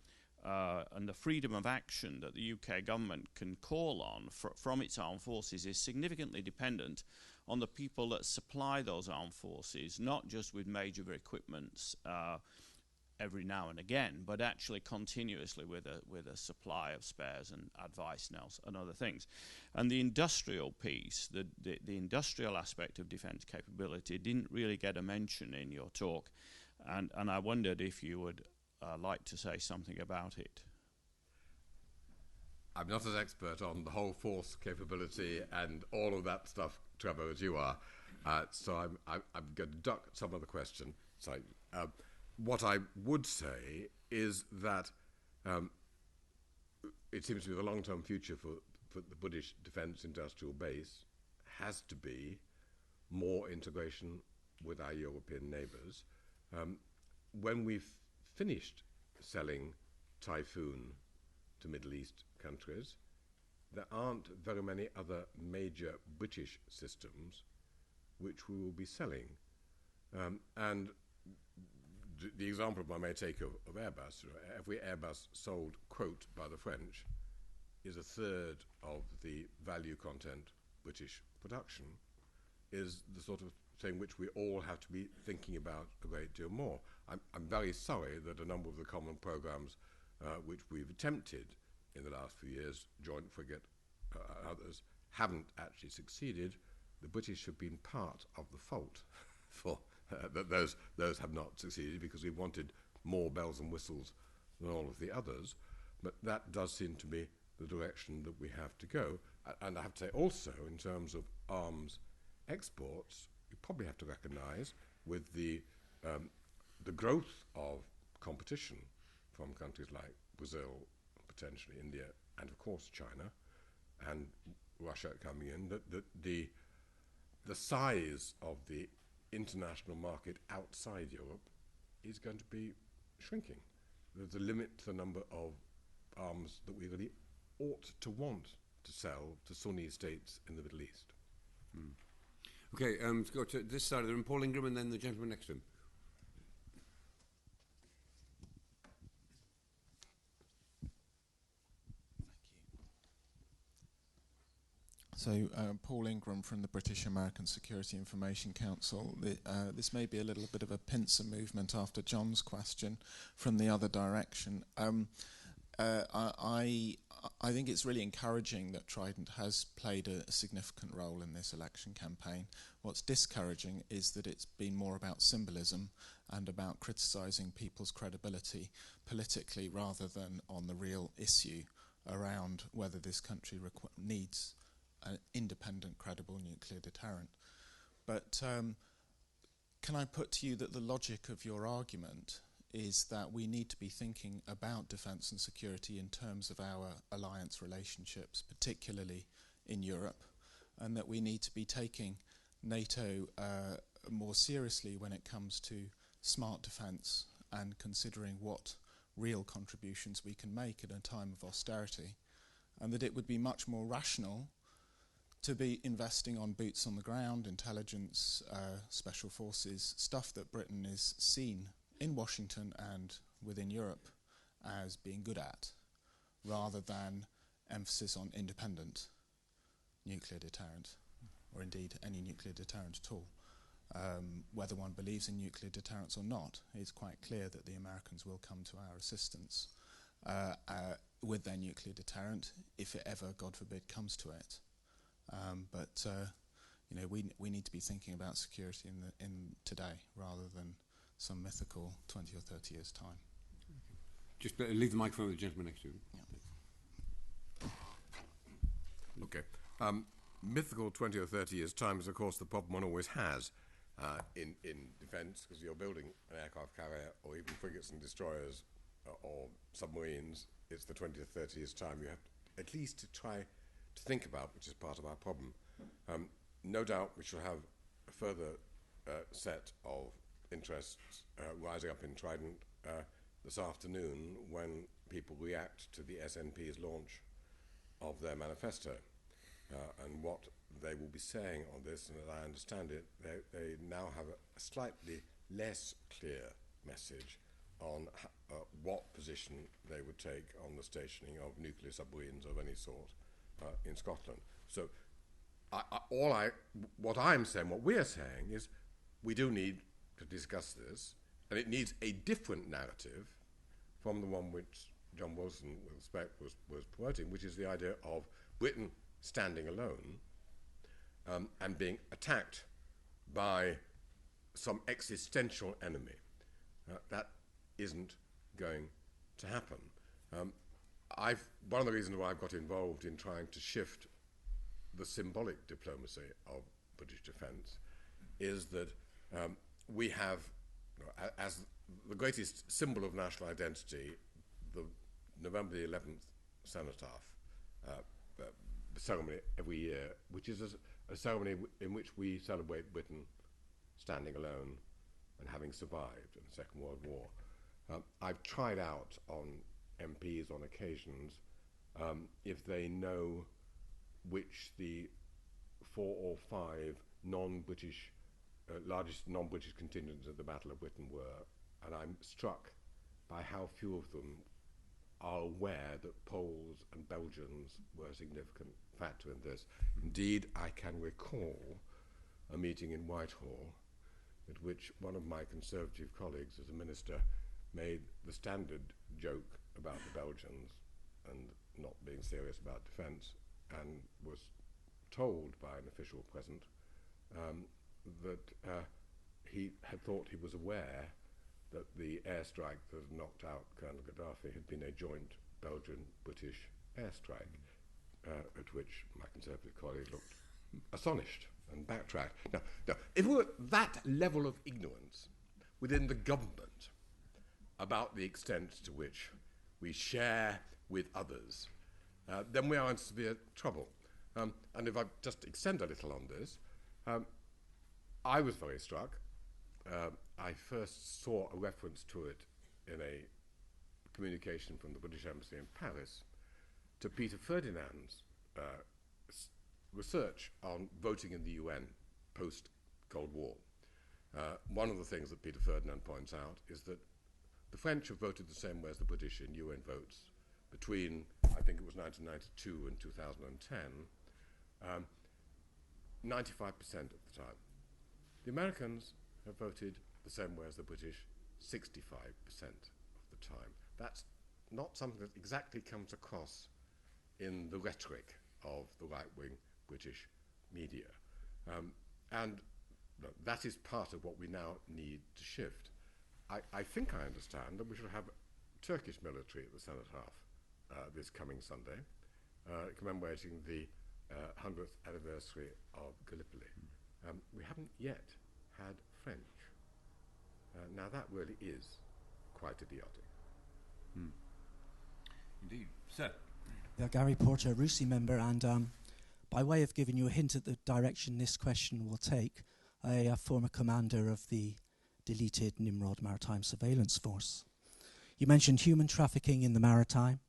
and the freedom of action that the UK government can call on from its armed forces is significantly dependent on the people that supply those armed forces, not just with major equipments every now and again, but actually continuously with a supply of spares and advice and other things. And the industrial piece, the industrial aspect of defence capability didn't really get a mention in your talk, and I wondered if you would like to say something about it. I'm not as expert on the whole force capability and all of that stuff, Trevor, as you are. So I'm going to duck some of the question. So what I would say is that it seems to me the long-term future for the British defence industrial base has to be more integration with our European neighbours. When we've finished selling Typhoon to Middle East countries, there aren't very many other major British systems which we will be selling. And the example I may take of Airbus, every Airbus sold, quote, by the French, is a third of the value content British production, is the sort of thing which we all have to be thinking about a great deal more. I'm very sorry that a number of the common programs which we've attempted in the last few years, Joint Frigate, others, haven't actually succeeded, the British have been part of the fault for that those have not succeeded, because we wanted more bells and whistles than all of the others. But that does seem to be the direction that we have to go. And I have to say also, in terms of arms exports, you probably have to recognise with the growth of competition from countries like Brazil, potentially India, and of course China, and Russia coming in, that the size of the international market outside Europe is going to be shrinking. There's a limit to the number of arms that we really ought to want to sell to Sunni states in the Middle East. Okay, let's go to this side of the room. Paul Ingram and then the gentleman next to him. So, Paul Ingram from the British American Security Information Council. This may be a little bit of a pincer movement after John's question from the other direction. I think it's really encouraging that Trident has played a significant role in this election campaign. What's discouraging is that it's been more about symbolism and about criticising people's credibility politically rather than on the real issue around whether this country needs an independent, credible nuclear deterrent. But can I put to you that the logic of your argument is that we need to be thinking about defence and security in terms of our alliance relationships, particularly in Europe, and that we need to be taking NATO more seriously when it comes to smart defence and considering what real contributions we can make at a time of austerity, and that it would be much more rational to be investing on boots on the ground, intelligence, special forces, stuff that Britain is seen in Washington and within Europe as being good at, rather than emphasis on independent nuclear deterrent, or indeed any nuclear deterrent at all. Whether one believes in nuclear deterrence or not, it's quite clear that the Americans will come to our assistance with their nuclear deterrent, if it ever, God forbid, comes to it. But you know, we need to be thinking about security in today rather than some mythical 20 or 30 years' time. Just leave the microphone with the gentleman next to you. Yeah. Okay. Mythical 20 or 30 years' time is, of course, the problem one always has in defence, because you're building an aircraft carrier or even frigates and destroyers or submarines. It's the 20 or 30 years' time you have at least to try to think about, which is part of our problem. No doubt we shall have a further set of interests rising up in Trident this afternoon when people react to the SNP's launch of their manifesto. And what they will be saying on this, and as I understand it, they now have a slightly less clear message on what position they would take on the stationing of nuclear submarines of any sort in Scotland. So what I'm saying, what we're saying is we do need to discuss this, and it needs a different narrative from the one which John Wilson, with respect, was promoting, which is the idea of Britain standing alone and being attacked by some existential enemy. That isn't going to happen. One of the reasons why I've got involved in trying to shift the symbolic diplomacy of British defence is that we have, as the greatest symbol of national identity, the November the 11th cenotaph ceremony every year, which is a ceremony in which we celebrate Britain standing alone and having survived in the Second World War. I've tried out on MPs on occasions if they know which the 4 or 5 non-British, largest non-British contingents at the Battle of Britain were, and I'm struck by how few of them are aware that Poles and Belgians were a significant factor in this. Indeed, I can recall a meeting in Whitehall at which one of my Conservative colleagues as a minister made the standard joke about the Belgians and not serious about defence and was told by an official present that he had thought he was aware that the airstrike that had knocked out Colonel Gaddafi had been a joint Belgian-British airstrike, at which my Conservative colleague looked astonished and backtracked. Now, if we were at that level of ignorance within the government about the extent to which we share with others, then we are in severe trouble. And if I just extend a little on this, I was very struck. I first saw a reference to it in a communication from the British Embassy in Paris to Peter Ferdinand's research on voting in the UN post-Cold War. One of the things that Peter Ferdinand points out is that the French have voted the same way as the British in UN votes between, I think it was 1992 and 2010, 95% of the time. The Americans have voted the same way as the British 65% of the time. That's not something that exactly comes across in the rhetoric of the right-wing British media. And that is part of what we now need to shift. I think I understand that we should have Turkish military at the Senate half this coming Sunday, commemorating the 100th anniversary of Gallipoli. We haven't yet had French. Now that really is quite idiotic. Indeed. Sir. Yeah, Gary Porter, RUSI member, and by way of giving you a hint at the direction this question will take, a former commander of the deleted Nimrod Maritime Surveillance Force. You mentioned human trafficking in the maritime,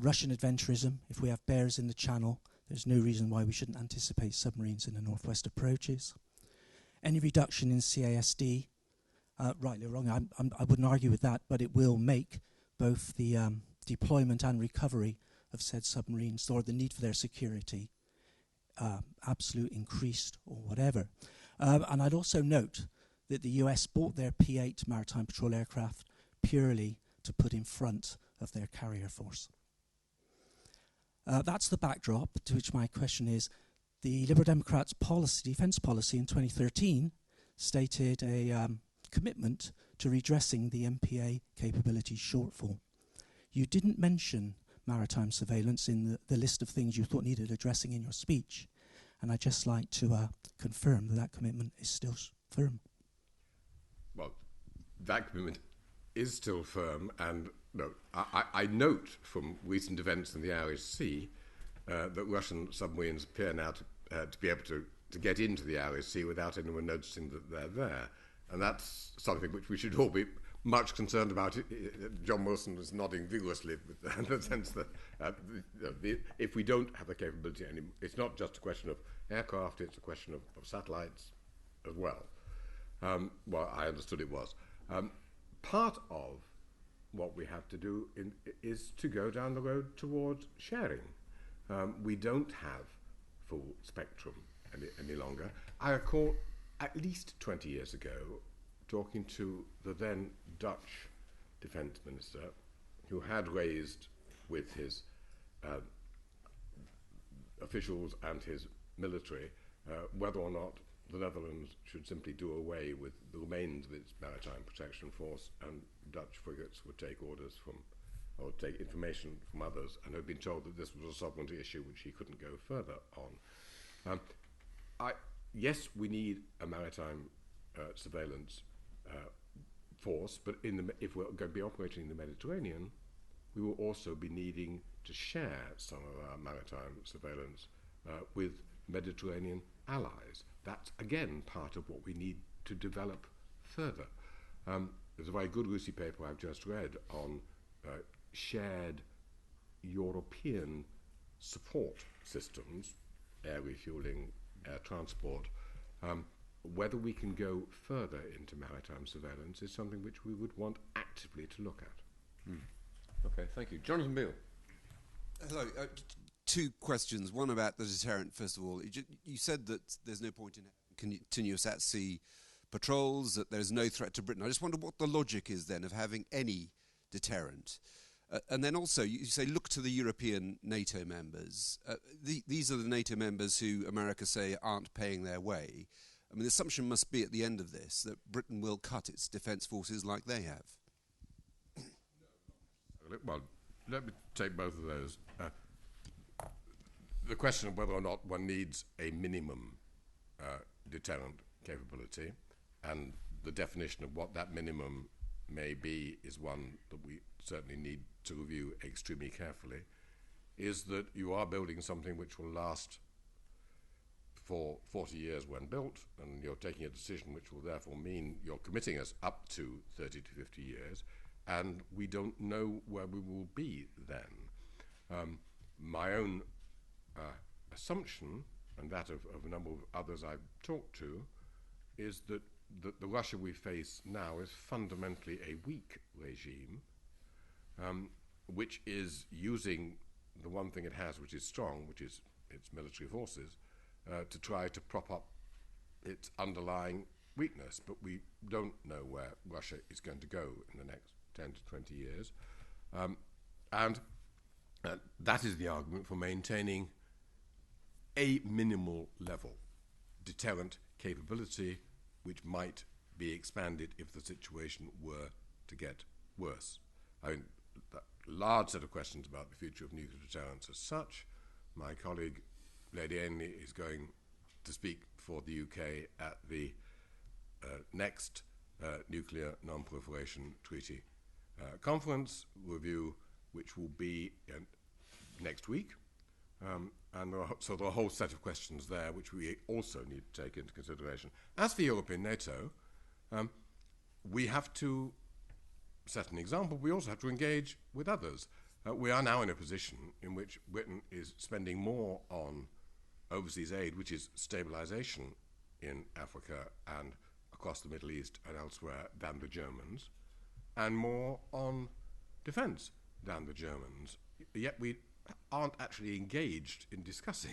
Russian adventurism. If we have bears in the Channel, there's no reason why we shouldn't anticipate submarines in the northwest approaches. Any reduction in CASD, rightly or wrong, I wouldn't argue with that, but it will make both the deployment and recovery of said submarines, or the need for their security, absolute increased or whatever. And I'd also note that the US bought their P-8 maritime patrol aircraft purely to put in front of their carrier force. That's the backdrop to which my question is. The Liberal Democrats' defence policy in 2013 stated a commitment to redressing the MPA capability shortfall. You didn't mention maritime surveillance in the list of things you thought needed addressing in your speech, and I'd just like to confirm that commitment is still firm. Well, that commitment is still firm, and no, I note from recent events in the Irish Sea that Russian submarines appear now to be able to get into the Irish Sea without anyone noticing that they're there. And that's something which we should all be much concerned about. John Wilson was nodding vigorously in the sense that if we don't have the capability anymore, it's not just a question of aircraft, it's a question of satellites as well. Well, I understood it was. Part of what we have to do is to go down the road towards sharing. We don't have full spectrum any longer. I recall at least 20 years ago talking to the then Dutch defence minister, who had raised with his officials and his military whether or not the Netherlands should simply do away with the remains of its maritime protection force, and Dutch frigates would take orders from, or take information from others, and had been told that this was a sovereignty issue which he couldn't go further on. Yes, we need a maritime surveillance force, but if we're going to be operating in the Mediterranean, we will also be needing to share some of our maritime surveillance with Mediterranean allies. That's, again, part of what we need to develop further. There's a very good RUSI paper I've just read on shared European support systems, air refueling, air transport. Whether we can go further into maritime surveillance is something which we would want actively to look at. Okay, thank you. Jonathan Beale. Hello. Two questions. One about the deterrent, first of all. You said that there's no point in continuous at-sea patrols, that there's no threat to Britain. I just wonder what the logic is then of having any deterrent. And then also, you say, look to the European NATO members. These are the NATO members who America say aren't paying their way. I mean, the assumption must be at the end of this that Britain will cut its defence forces like they have. Well, let me take both of those. The question of whether or not one needs a minimum deterrent capability, and the definition of what that minimum may be, is one that we certainly need to review extremely carefully, is that you are building something which will last for 40 years when built, and you're taking a decision which will therefore mean you're committing us up to 30 to 50 years, and we don't know where we will be then. My own assumption, and that of a number of others I've talked to, is that the Russia we face now is fundamentally a weak regime, which is using the one thing it has which is strong, which is its military forces, to try to prop up its underlying weakness. But we don't know where Russia is going to go in the next 10 to 20 years. And that is the argument for maintaining a minimal level deterrent capability, which might be expanded if the situation were to get worse. I mean, a large set of questions about the future of nuclear deterrence as such. My colleague, Lady Ainley, is going to speak for the UK at the next Nuclear Non-Proliferation Treaty Conference review, which will be next week. And there are a whole set of questions there which we also need to take into consideration. As for European NATO, we have to set an example. We also have to engage with others. We are now in a position in which Britain is spending more on overseas aid, which is stabilization in Africa and across the Middle East and elsewhere, than the Germans, and more on defense than the Germans. Yet we aren't actually engaged in discussing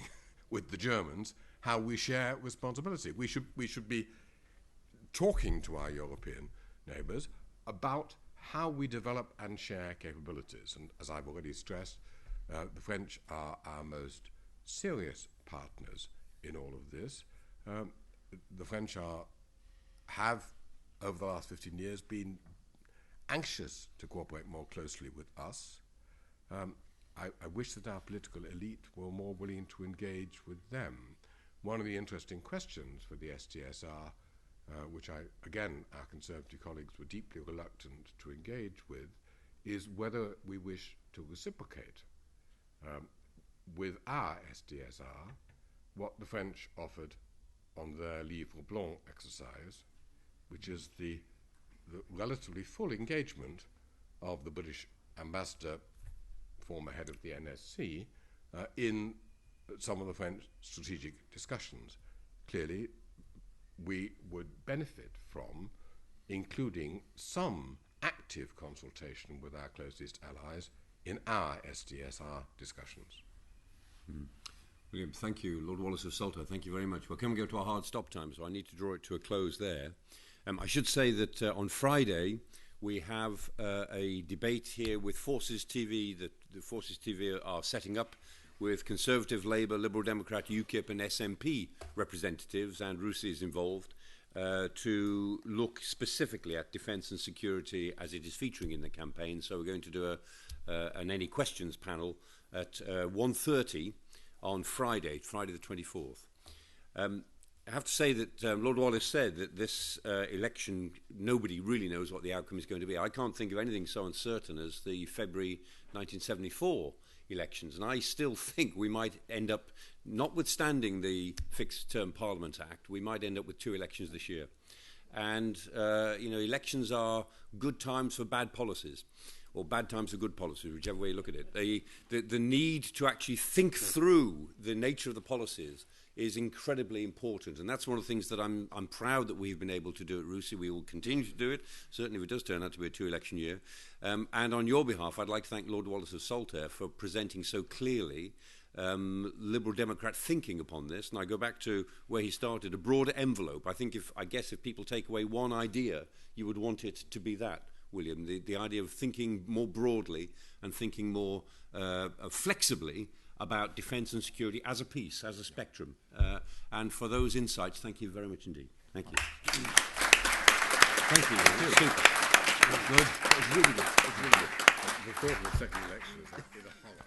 with the Germans how we share responsibility. We should be talking to our European neighbours about how we develop and share capabilities. And as I've already stressed, the French are our most serious partners in all of this. The French have, over the last 15 years, been anxious to cooperate more closely with us. I wish that our political elite were more willing to engage with them. One of the interesting questions for the SDSR, which again, our Conservative colleagues were deeply reluctant to engage with, is whether we wish to reciprocate with our SDSR what the French offered on their Livre Blanc exercise, which is the relatively full engagement of the British ambassador, former head of the NSC, in some of the French strategic discussions. Clearly, we would benefit from including some active consultation with our closest allies in our SDSR discussions. William, thank you. Lord Wallace of Salter, thank you very much. Well, can we go to our hard stop time, so I need to draw it to a close there. I should say that on Friday, we have a debate here with Forces TV that the Forces TV are setting up with Conservative, Labour, Liberal Democrat, UKIP and SNP representatives, and Russi is involved, to look specifically at defence and security as it is featuring in the campaign. So we're going to do an Any Questions panel at 1:30 on Friday the 24th. I have to say that Lord Wallace said that this election, nobody really knows what the outcome is going to be. I can't think of anything so uncertain as the February 1974 elections, and I still think we might end up, notwithstanding the Fixed Term Parliament Act, we might end up with 2 elections this year. And, elections are good times for bad policies, or bad times for good policies, whichever way you look at it. The need to actually think through the nature of the policies is incredibly important, and that's one of the things that I'm proud that we've been able to do at RUSI. We will continue to do it, certainly if it does turn out to be a 2-election year. And on your behalf, I'd like to thank Lord Wallace of Salter for presenting so clearly Liberal Democrat thinking upon this. And I go back to where he started, a broader envelope. I guess if people take away one idea, you would want it to be that. William, the idea of thinking more broadly and thinking more flexibly about defence and security as a piece, as a spectrum. And for those insights, thank you very much indeed. Thank you. Thank you. Super. It was good. It was really good. It was really good. The thought of the second election is actually the horror.